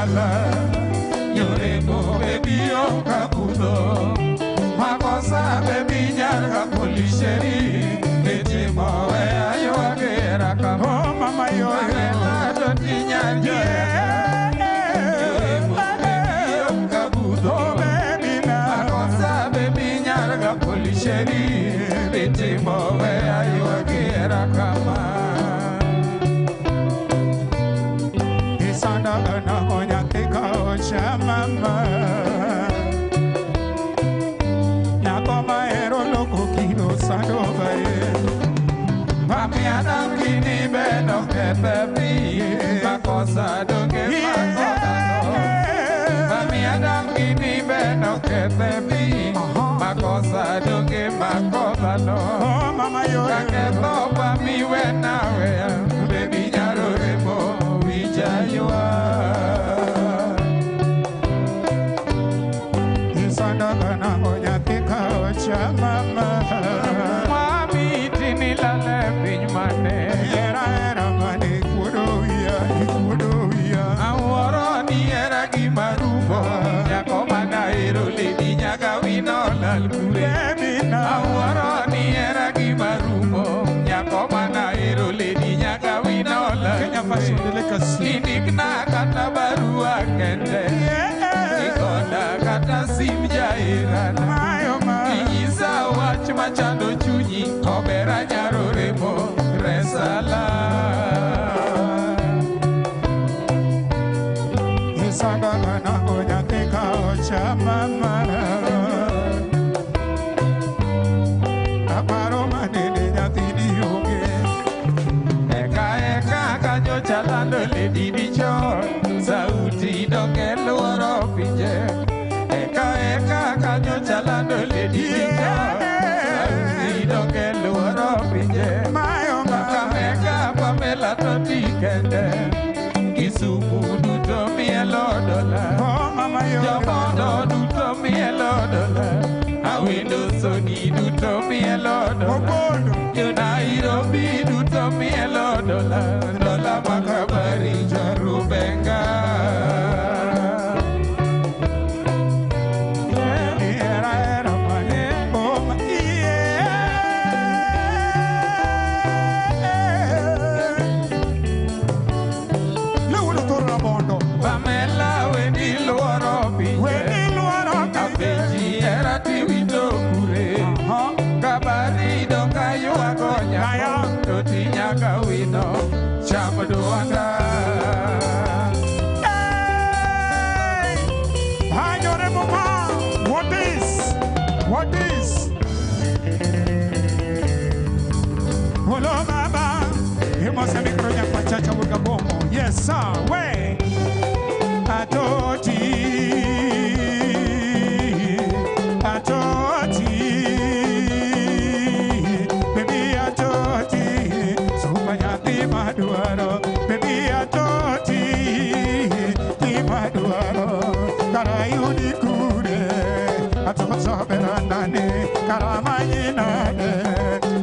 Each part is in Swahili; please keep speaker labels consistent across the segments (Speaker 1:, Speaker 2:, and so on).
Speaker 1: dala yorego bebi okabudo makosa bebi nyarga polisheri betimo ayo agera kama oh mama yo la doti nyarga yorego bebi okabudo bebi na makosa bebi nyarga polisheri betimo ayo agera kama Gana honya tika ocha mama Nyakoma ero loko kino sando bae Mami adam kini beno kepepi Makosa doge makosa no Mami adam kini beno kepepi Makosa doge makosa no Oh mama yo Kaketo pa mi wena wea Baby nyaro remo you are Isana gana honya tika ocha mama Mami tini lale pinymane Era mani kudoya Aworo ni era gimarubo Nyakoma na ero ledi nyaga wino lalkure Aworo ni era gimarubo Nyakoma na ero ledi nyaga wino lalkure Inikna kata barua kende Ikonda kata simja irana Inyisa wach machando chunyi Obera nyaro remo resala Isanda gana onya teka ocha mama Kaparo manene nyatini yoge Kanyo chalando lady dichon Sauti doke luoro pinje Eka kanyo chalando lady dichon Sauti doke luoro pinje Kakameka pamela toti kende Kisumu duto mielo dola Jomondo duto mielo dola Awindo soni duto mielo dola Nairobi duto mielo dola Dola makabari jarubenga Pamela weni luoro pinje Apeji era tiwito kure Kabari donga yuagonya Toti nyaga wino Chamaduanga Hey Hanyore mama What is Holo baba Himose mikronya kwa chacha wugabomo Yes sir Way Atoti Baby Atoti Supanyati maduaro Baby Atoti Maduaro Karayuni kure Atoso beranane Karamayinane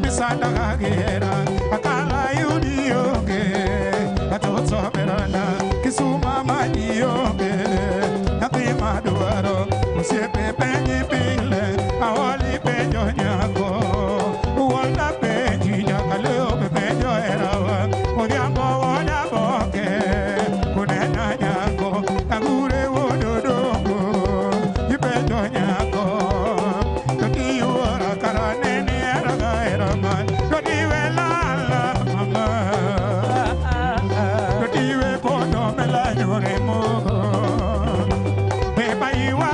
Speaker 1: Misanda gagera Akalayuni yoge Atoso berana Kisuma mani yoge Nati maduaro Musiepe penyi pile Awali penyo nyako Uwala penyi nyaka leo penyo erawa Odiambo ke Kunena nyako Agure wododongo Ipenyo nyako Kaki uora karaneni eraga eraman Kati welala mama Kati we pono melanyoremo Pepa iwa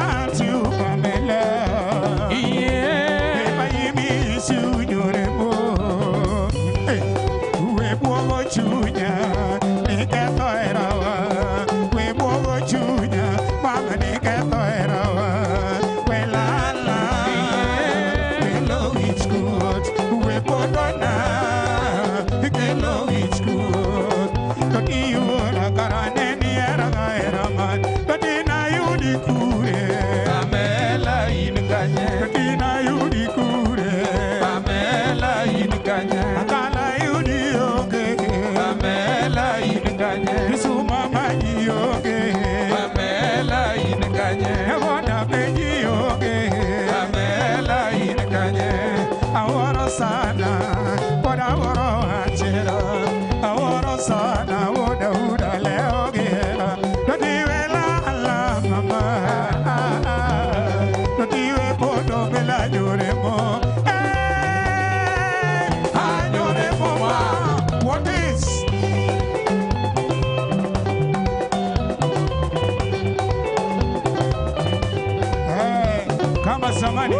Speaker 1: sana Wada woro achira Aworo sana Woda huda leo gira Nadiwe la la mama Nadiwe podo bela juremo Juremo ma What is? Kama zamani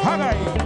Speaker 1: Hagai